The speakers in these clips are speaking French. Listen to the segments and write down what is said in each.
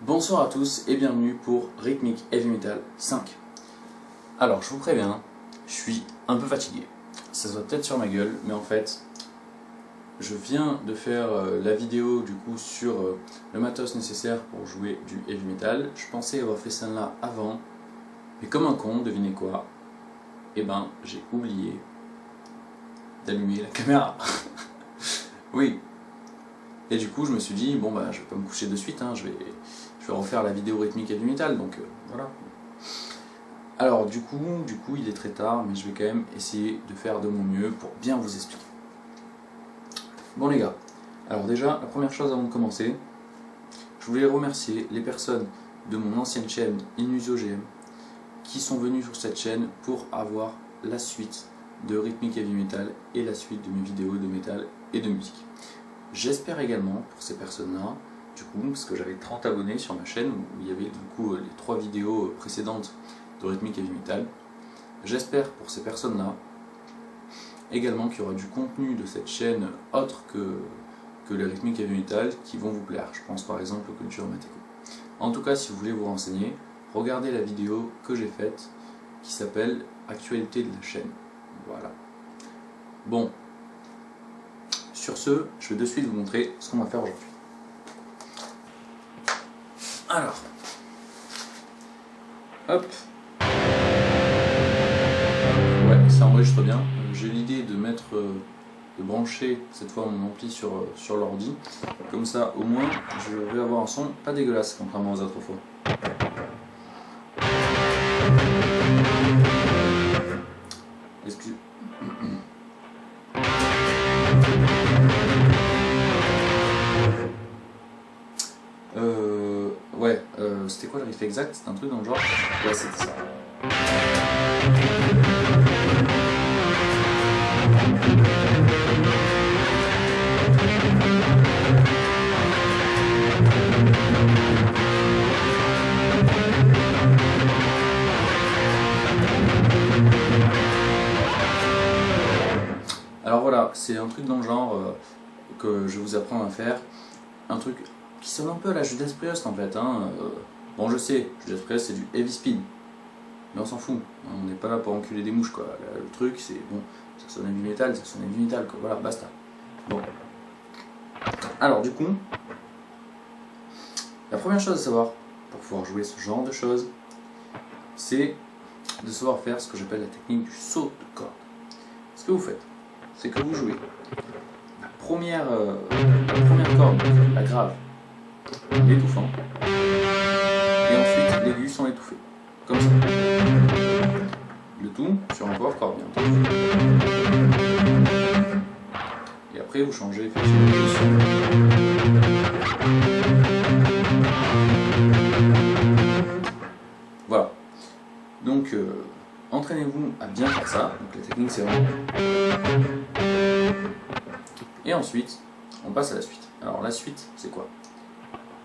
Bonsoir à tous et bienvenue pour Rhythmic Heavy Metal 5. Alors je vous préviens, je suis un peu fatigué. Ça se voit peut-être sur ma gueule, mais en fait, je viens de faire la vidéo du coup sur le matos nécessaire pour jouer du heavy metal. Je pensais avoir fait ça là avant, mais comme un con, devinez quoi? Eh ben, j'ai oublié d'allumer la caméra. Oui. Et du coup, je me suis dit, bon bah, je vais pas me coucher de suite, hein, je vais refaire la vidéo rythmique heavy metal, donc voilà. Alors du coup, il est très tard, mais je vais quand même essayer de faire de mon mieux pour bien vous expliquer. Bon les gars, alors déjà, la première chose avant de commencer, je voulais remercier les personnes de mon ancienne chaîne InUsio-GM qui sont venues sur cette chaîne pour avoir la suite de Rhythmic Heavy Metal et la suite de mes vidéos de métal et de musique. J'espère également pour ces personnes-là, du coup, parce que j'avais 30 abonnés sur ma chaîne où il y avait du coup les 3 vidéos précédentes de Rhythmic Heavy Metal, j'espère pour ces personnes-là également qu'il y aura du contenu de cette chaîne autre que les Rhythmic Heavy Metal qui vont vous plaire. Je pense par exemple aux Culture Mateco. En tout cas, si vous voulez vous renseigner, regardez la vidéo que j'ai faite qui s'appelle Actualité de la chaîne. Voilà. Bon. Sur ce, je vais de suite vous montrer ce qu'on va faire aujourd'hui. Alors, hop, ouais, ça enregistre bien. J'ai l'idée de de brancher cette fois mon ampli sur l'ordi. Comme ça, au moins, je vais avoir un son pas dégueulasse, contrairement aux autres fois. Excusez. Ouais, c'était quoi le riff exact? C'était un truc dans le genre? Ouais, c'était ça. Alors voilà, c'est un truc dans le genre que je vais vous apprendre à faire. Un truc qui sonne un peu à la Judas Priest en fait. Bon, je sais, Judas Priest c'est du heavy speed, mais on s'en fout. On n'est pas là pour enculer des mouches quoi. Le truc c'est bon, ça sonne heavy metal, ça sonne heavy metal quoi. Voilà, basta. Bon. Alors du coup, la première chose à savoir pour pouvoir jouer ce genre de choses, c'est de savoir faire ce que j'appelle la technique du saut de corde. Ce que vous faites, c'est que vous jouez la première corde, la grave, l'étouffant, et ensuite l'aigu sans l'étouffer, comme ça. Le tout sur un power chord, bien entendu. Et après vous changez effectivement de position. Voilà. Donc entraînez-vous à bien faire ça. Donc la technique c'est vraiment. Et ensuite, on passe à la suite. Alors la suite, c'est quoi?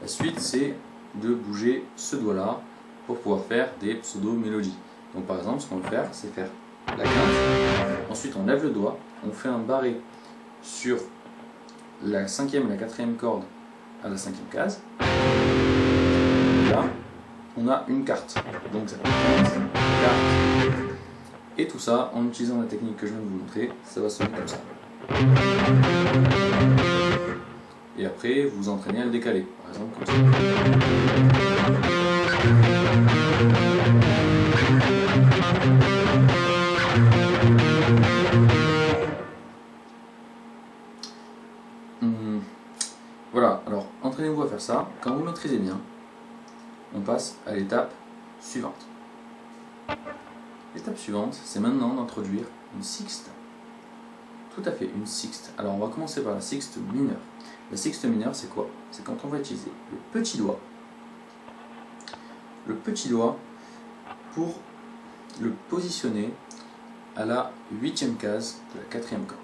La suite, c'est de bouger ce doigt-là pour pouvoir faire des pseudo-mélodies. Donc par exemple, ce qu'on va faire, c'est faire la quinte. Ensuite, on lève le doigt, on fait un barré sur la 5e et la 4e corde à la 5e case. Et là, on a une carte. Donc ça fait quinte, carte. Et tout ça, en utilisant la technique que je viens de vous montrer, ça va sonner comme ça. Et après, vous vous entraînez à le décaler, par exemple comme ça. Voilà, alors entraînez-vous à faire ça. Quand vous maîtrisez bien, on passe à l'étape suivante. L'étape suivante, c'est maintenant d'introduire une sixte. Tout à fait, une sixte. Alors on va commencer par la sixte mineure. La sixte mineure, c'est quoi? C'est quand on va utiliser le petit doigt pour le positionner à la 8e case de la 4e corde.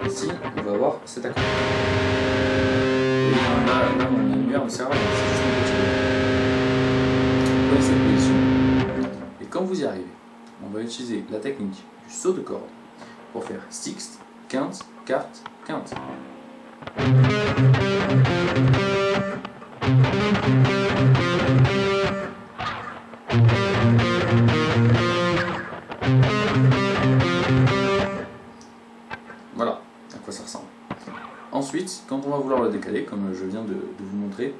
Ici, on va avoir cet accord. Et là, on a une lumière, mais c'est juste un petit doigt. Prenez cette position. Et quand vous y arrivez, on va utiliser la technique du saut de corde pour faire sixte, quinte, quarte, quinte. le décaler, comme je viens de vous montrer.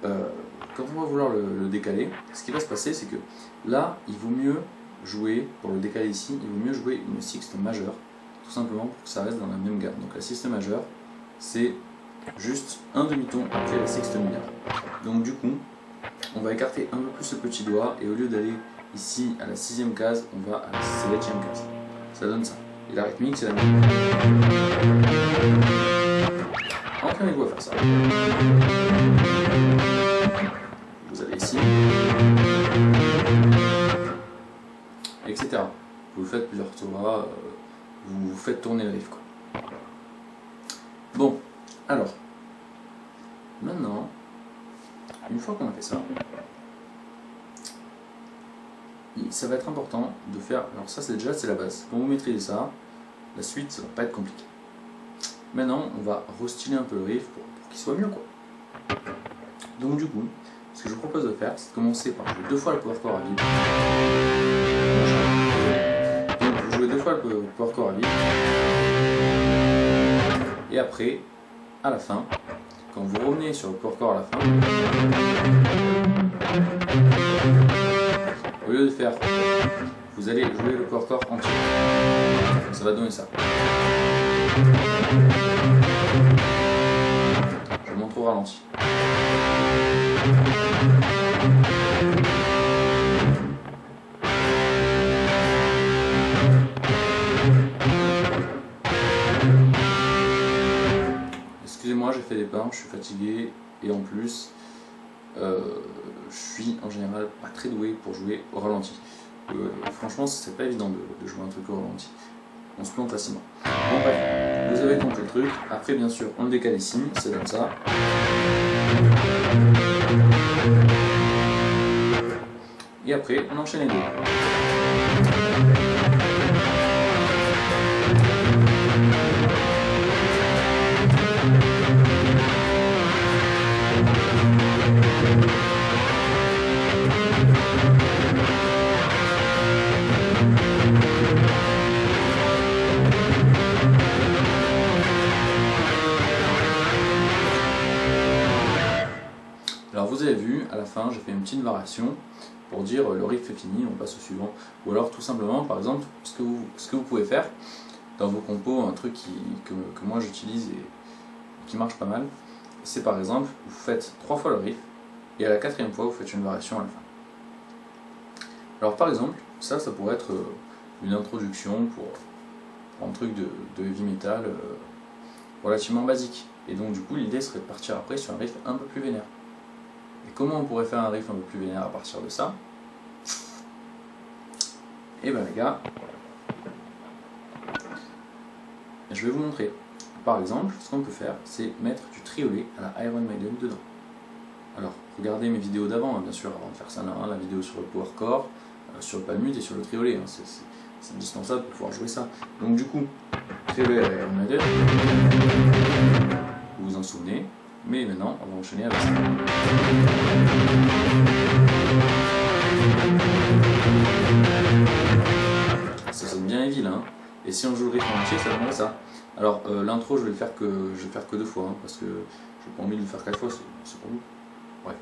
Quand on va vouloir le décaler, ce qui va se passer, c'est que là, il vaut mieux jouer, pour le décaler ici, il vaut mieux jouer une sixte majeure, tout simplement pour que ça reste dans la même gamme. Donc la sixte majeure, c'est juste un demi-ton après la sixte mineure. Donc du coup, on va écarter un peu plus le petit doigt, et au lieu d'aller ici à la 6e case, on va à la 7e case. Ça donne ça. Et la rythmique, c'est la même. Entraînez-vous à faire ça. Vous allez ici, etc. Vous le faites plusieurs fois, vous faites tourner le riff, quoi. Bon, alors, maintenant, une fois qu'on a fait ça, ça va être important de faire, alors ça c'est la base, quand vous maîtrisez ça, la suite ça va pas être compliqué. Maintenant on va restyler un peu le riff pour qu'il soit mieux, quoi. Donc du coup, ce que je vous propose de faire, c'est de commencer par jouer 2 fois le power chord à vide. Donc vous jouez 2 fois le power chord à vide, et après, à la fin, quand vous revenez sur le power chord à la fin, au lieu de faire, vous allez jouer le power chord entier. Ça va donner ça. Je vous montre au ralenti. Excusez-moi, j'ai fait des pains, je suis fatigué et en plus, je suis en général pas très doué pour jouer au ralenti. Franchement, c'est pas évident de jouer un truc au ralenti. On se plante facilement. Bon, bref, vous avez compris le truc. Après, bien sûr, on le décale ici, c'est comme ça. Et après, on enchaîne les deux. Alors vous avez vu, à la fin, j'ai fait une petite variation pour dire le riff est fini, on passe au suivant. Ou alors tout simplement, par exemple, ce que vous pouvez faire dans vos compos, un truc que moi j'utilise et qui marche pas mal, c'est par exemple, vous faites 3 fois le riff, et à la 4e fois, vous faites une variation à la fin. Alors par exemple, ça pourrait être une introduction pour un truc de heavy metal relativement basique. Et donc du coup, l'idée serait de partir après sur un riff un peu plus vénère. Et comment on pourrait faire un riff un peu plus vénère à partir de ça? Et ben les gars, je vais vous montrer. Par exemple, ce qu'on peut faire, c'est mettre du triolet à la Iron Maiden dedans. Alors, regardez mes vidéos d'avant, hein, bien sûr, avant de faire ça, la vidéo sur le power chord, sur le palmute et sur le triolet. Hein, c'est indispensable pour pouvoir jouer ça. Donc du coup, triolet à la Iron Maiden, vous vous en souvenez. Mais maintenant, on va enchaîner avec ça. Ça sonne bien heavy là, hein. Et si on joue le rythme entier, ça donnerait ça. Alors l'intro, je vais faire que 2 fois, hein, parce que j'ai pas envie de le faire 4 fois, c'est pour vous. Ouais.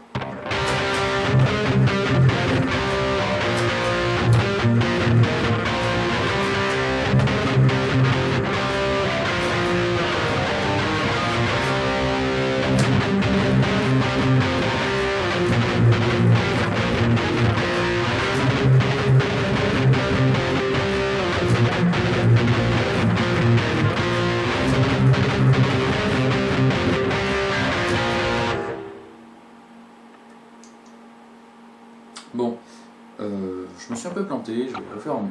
Bon, je me suis un peu planté, je vais le faire en mieux.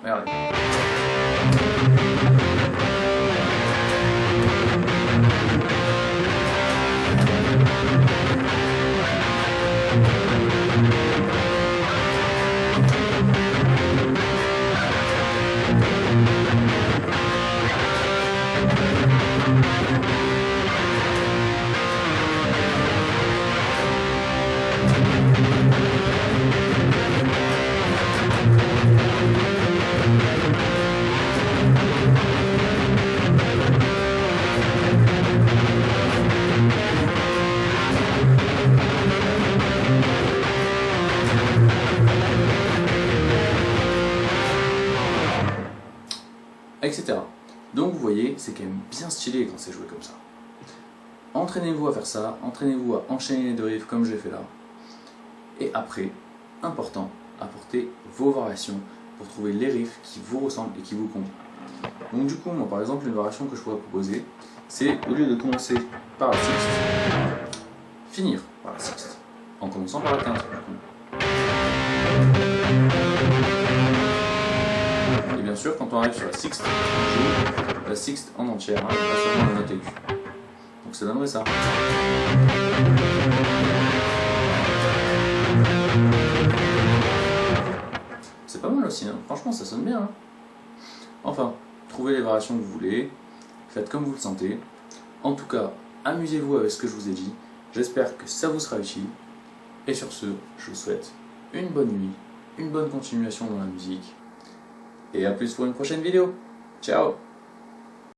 Regardez. etc. Donc vous voyez, c'est quand même bien stylé quand c'est joué comme ça. Entraînez-vous à faire ça, entraînez-vous à enchaîner les deux riffs comme j'ai fait là. Et après, important, apportez vos variations pour trouver les riffs qui vous ressemblent et qui vous conviennent. Donc du coup, moi par exemple, une variation que je pourrais proposer, c'est au lieu de commencer par la sixte, finir par la sixte, en commençant par la quinte du coup. Et bien sûr, quand on arrive sur la sixte, on joue la sixte en entière, pas seulement la note aiguë. Donc ça donnerait ça. C'est pas mal aussi, hein. Franchement ça sonne bien. Hein. Enfin, trouvez les variations que vous voulez, faites comme vous le sentez. En tout cas, amusez-vous avec ce que je vous ai dit. J'espère que ça vous sera utile. Et sur ce, je vous souhaite une bonne nuit, une bonne continuation dans la musique. Et à plus pour une prochaine vidéo. Ciao!